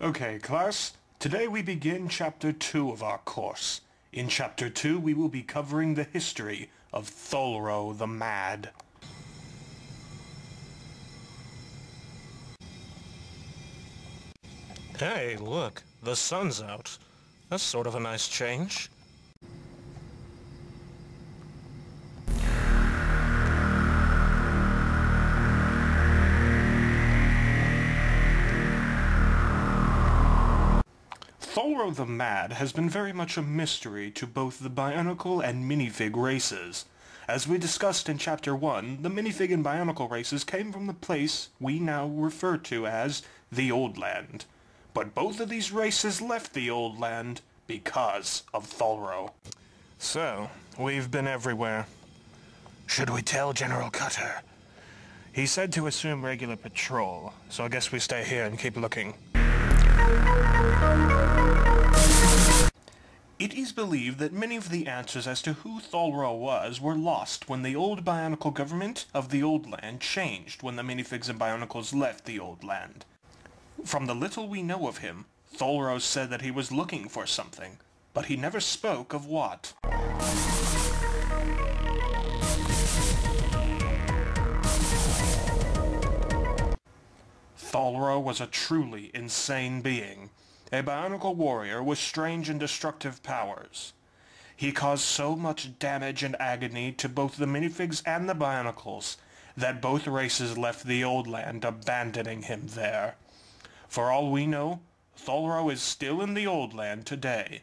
Okay, class. Today we begin Chapter 2 of our course. In Chapter 2 we will be covering the history of Tholro the Mad. Hey, look. The sun's out. That's sort of a nice change. Tholro the Mad has been very much a mystery to both the Bionicle and Minifig races. As we discussed in Chapter 1, the Minifig and Bionicle races came from the place we now refer to as the Old Land. But both of these races left the Old Land because of Tholro. So, we've been everywhere. Should we tell General Cutter? He said to assume regular patrol, so I guess we stay here and keep looking. It is believed that many of the answers as to who Tholro was were lost when the old Bionicle government of the Old Land changed when the Minifigs and Bionicles left the Old Land. From the little we know of him, Tholro said that he was looking for something, but he never spoke of what. Tholro was a truly insane being, a Bionicle warrior with strange and destructive powers. He caused so much damage and agony to both the Minifigs and the Bionicles that both races left the Old Land, abandoning him there. For all we know, Tholro is still in the Old Land today,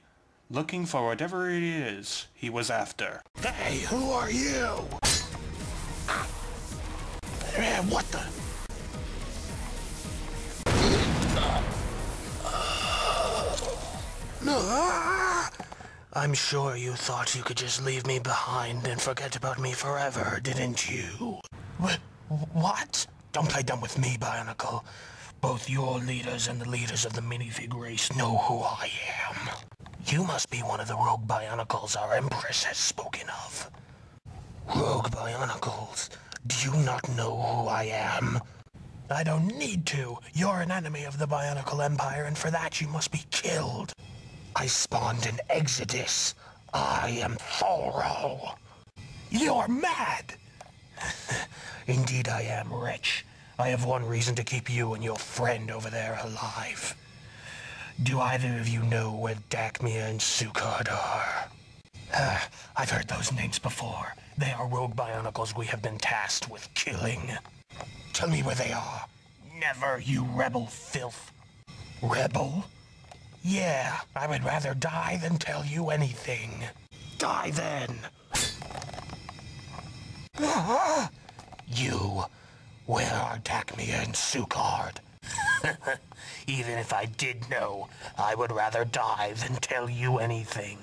looking for whatever it is he was after. Hey, who are you? Man, what the? I'm sure you thought you could just leave me behind and forget about me forever, didn't you? What? Don't play dumb with me, Bionicle. Both your leaders and the leaders of the Minifig race know who I am. You must be one of the rogue Bionicles our Empress has spoken of. Rogue Bionicles? Do you not know who I am? I don't need to. You're an enemy of the Bionicle Empire, and for that you must be killed. I spawned an Exodus. I am Tholro. You're mad! Indeed I am, wretch. I have one reason to keep you and your friend over there alive. Do either of you know where Dakmia and Sukard are? I've heard those names before. They are rogue Bionicles we have been tasked with killing. Tell me where they are. Never, you rebel filth. Rebel? Yeah, I would rather die than tell you anything. Die then. You, where are Dakmia and Sukard? Even if I did know, I would rather die than tell you anything.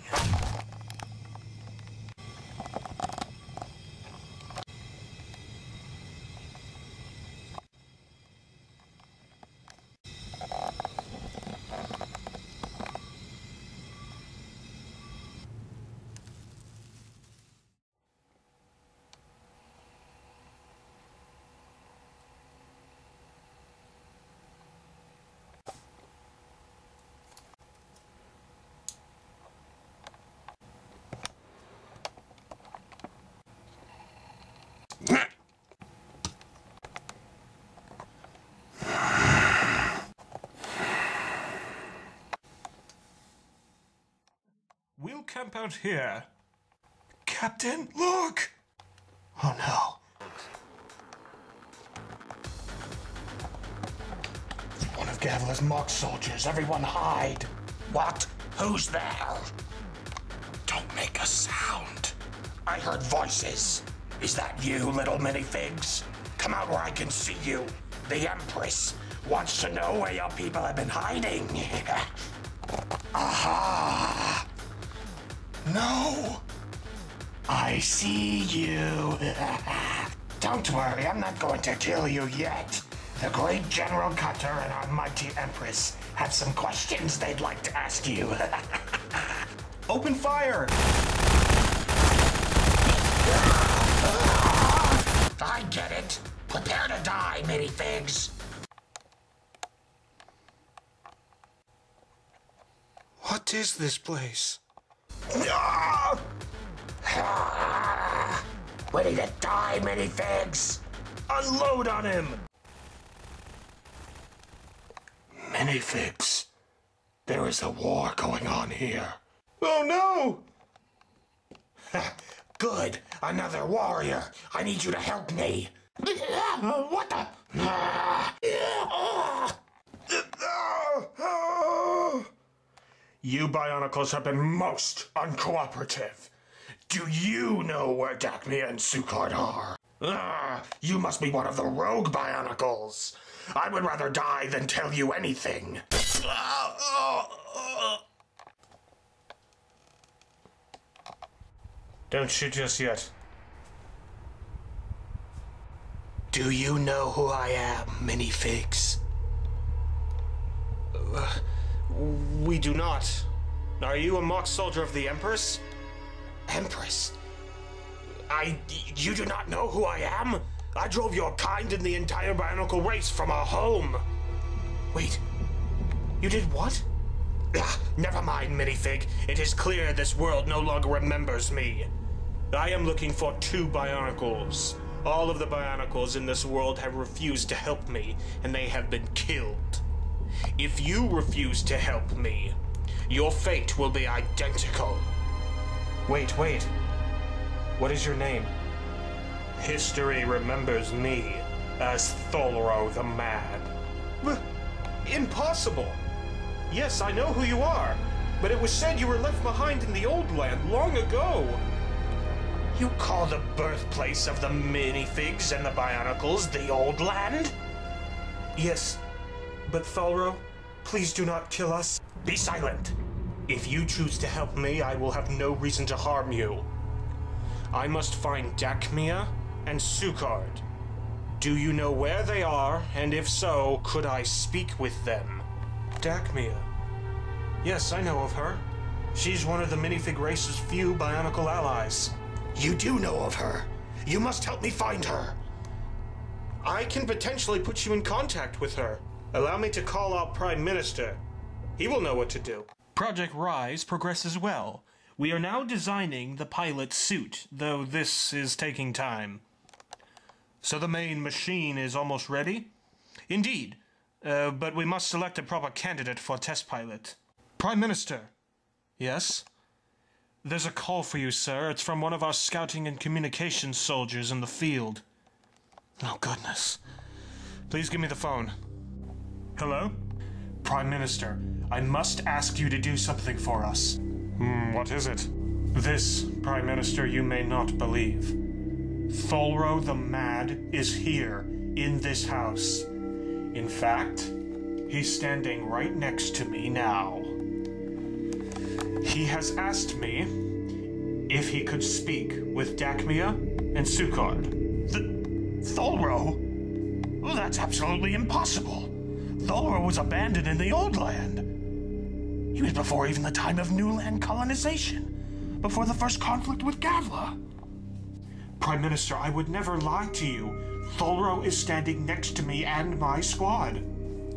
We'll camp out here. Captain, look! Oh no. One of Gavla's mock soldiers. Everyone hide. What? Who's there? Don't make a sound. I heard voices. Is that you, little minifigs? Come out where I can see you. The Empress wants to know where your people have been hiding. Aha! No! I see you. Don't worry, I'm not going to kill you yet. The great General Cutter and our mighty Empress have some questions they'd like to ask you. Open fire! I get it. Prepare to die, minifigs. What is this place? Ready to die, minifigs? Unload on him! Minifigs, there is a war going on here. Oh no! Good, another warrior. I need you to help me. What the? You Bionicles have been most uncooperative. Do you know where Dakmia and Sukard are? You must be one of the rogue Bionicles. I would rather die than tell you anything. Don't shoot just yet. Do you know who I am, minifigs? We do not. Are you a mock soldier of the Empress? Empress? You do not know who I am? I drove your kind and the entire Bionicle race from our home. Wait, you did what? Never mind, minifig. It is clear this world no longer remembers me. I am looking for 2 Bionicles. All of the Bionicles in this world have refused to help me, and they have been killed. If you refuse to help me, your fate will be identical. Wait. What is your name? History remembers me as Tholro the Mad. Impossible! Yes, I know who you are, but it was said you were left behind in the old land long ago. You call the birthplace of the minifigs and the Bionicles the old land? Yes, but Tholro, please do not kill us. Be silent. If you choose to help me, I will have no reason to harm you. I must find Dakmia and Sukard. Do you know where they are, and if so, could I speak with them? Dakmia. Yes, I know of her. She's one of the minifig race's few Bionicle allies. You do know of her. You must help me find her. I can potentially put you in contact with her. Allow me to call out Prime Minister. He will know what to do. Project Rise progresses well. We are now designing the pilot suit, though this is taking time. So the main machine is almost ready? Indeed, but we must select a proper candidate for test pilot. Prime Minister. Yes? There's a call for you, sir. It's from one of our scouting and communications soldiers in the field. Oh, goodness. Please give me the phone. Hello? Prime Minister, I must ask you to do something for us. What is it? This, Prime Minister, you may not believe. Tholro the Mad is here, in this house. In fact, he's standing right next to me now. He has asked me if he could speak with Dakmia and Sukard. Tholro? Well, that's absolutely impossible. Tholro was abandoned in the old land. He was before even the time of new land colonization, before the first conflict with Gavla. Prime Minister, I would never lie to you. Tholro is standing next to me and my squad.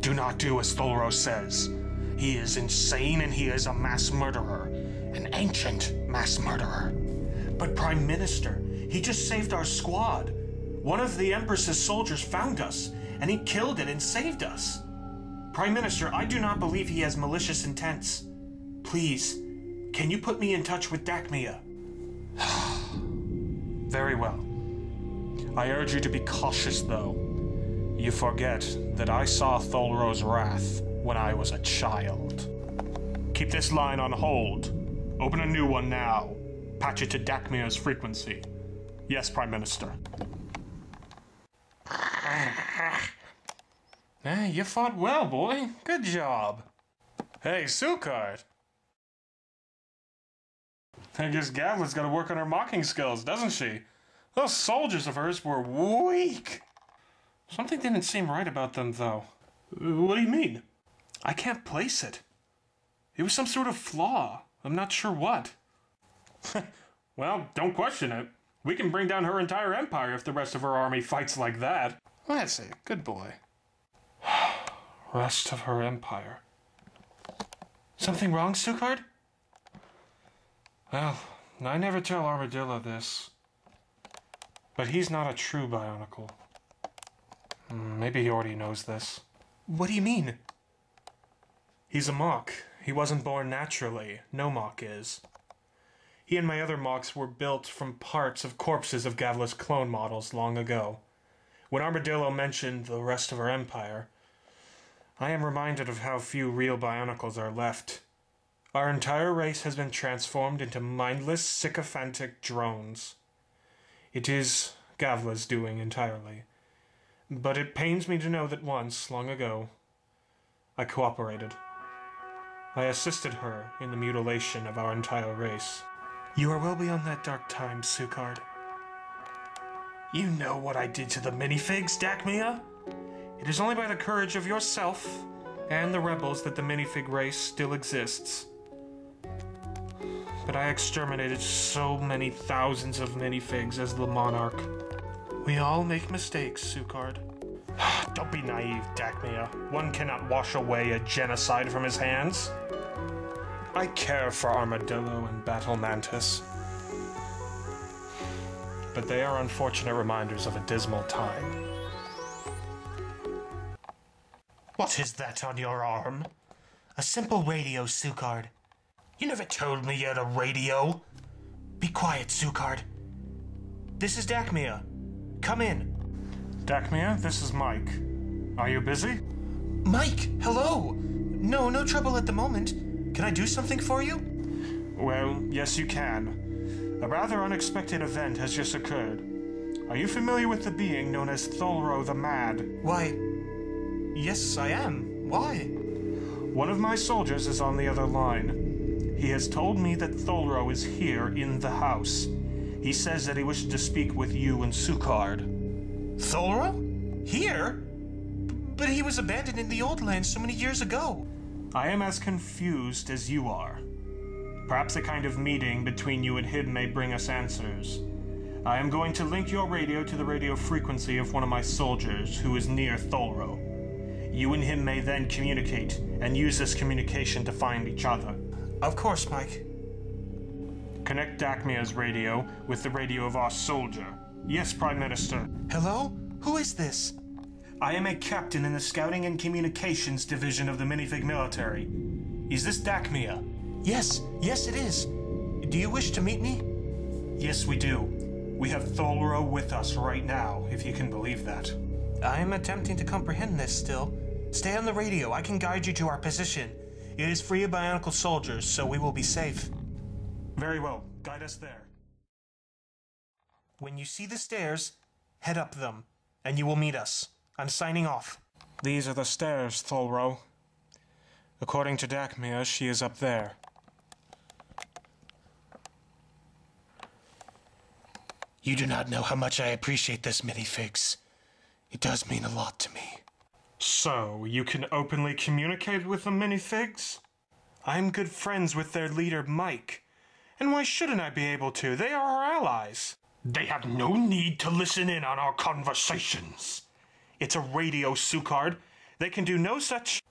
Do not do as Tholro says. He is insane and he is a mass murderer. An ancient mass murderer. But Prime Minister, he just saved our squad. One of the Empress's soldiers found us, and he killed it and saved us. Prime Minister, I do not believe he has malicious intents. Please, can you put me in touch with Dakmia? Very well. I urge you to be cautious, though. You forget that I saw Tholro's wrath when I was a child. Keep this line on hold. Open a new one now. Patch it to Dakmia's frequency. Yes, Prime Minister. You fought well, boy. Good job. Hey, Sukard. I guess Gavla's got to work on her mocking skills, doesn't she? Those soldiers of hers were weak. Something didn't seem right about them, though. What do you mean? I can't place it. It was some sort of flaw. I'm not sure what. Well, don't question it. We can bring down her entire empire if the rest of her army fights like that. That's it. Good boy. Rest of her empire. Something wrong, Sukard? Well, I never tell Armadillo this. But he's not a true Bionicle. Maybe he already knows this. What do you mean? He's a Mach. He wasn't born naturally. No Mach is. He and my other Machs were built from parts of corpses of Gavla's clone models long ago. When Armadillo mentioned the rest of our empire, I am reminded of how few real Bionicles are left. Our entire race has been transformed into mindless, sycophantic drones. It is Gavla's doing entirely. But it pains me to know that once, long ago, I cooperated. I assisted her in the mutilation of our entire race. You are well beyond that dark time, Sukard. You know what I did to the minifigs, Dakmia? It is only by the courage of yourself and the rebels that the minifig race still exists. But I exterminated so many thousands of minifigs as the monarch. We all make mistakes, Sukard. Don't be naive, Dakmia. One cannot wash away a genocide from his hands. I care for Armadillo and Battle Mantis. But they are unfortunate reminders of a dismal time. What is that on your arm? A simple radio, Sukard. You never told me you had a radio. Be quiet, Sukard. This is Dakmia. Come in. Dakmia, this is Mike. Are you busy? Mike, hello. No trouble at the moment. Can I do something for you? Well, yes you can. A rather unexpected event has just occurred. Are you familiar with the being known as Tholro the Mad? Why, yes I am. Why? One of my soldiers is on the other line. He has told me that Tholro is here in the house. He says that he wishes to speak with you and Sukard. Tholro? Here? But he was abandoned in the old land so many years ago. I am as confused as you are. Perhaps a kind of meeting between you and him may bring us answers. I am going to link your radio to the radio frequency of one of my soldiers who is near Tholro. You and him may then communicate and use this communication to find each other. Of course, Mike. Connect Dakmia's radio with the radio of our soldier. Yes, Prime Minister. Hello? Who is this? I am a captain in the Scouting and Communications Division of the Minifig Military. Is this Dakmia? Yes it is. Do you wish to meet me? Yes, we do. We have Tholro with us right now, if you can believe that. I am attempting to comprehend this still. Stay on the radio. I can guide you to our position. It is free of Bionicle soldiers, so we will be safe. Very well. Guide us there. When you see the stairs, head up them, and you will meet us. I'm signing off. These are the stairs, Tholro. According to Dakmia, she is up there. You do not know how much I appreciate this, minifigs. It does mean a lot to me. So, you can openly communicate with the minifigs? I'm good friends with their leader, Mike. And why shouldn't I be able to? They are our allies. They have no need to listen in on our conversations. It's a radio, Sukard. They can do no such...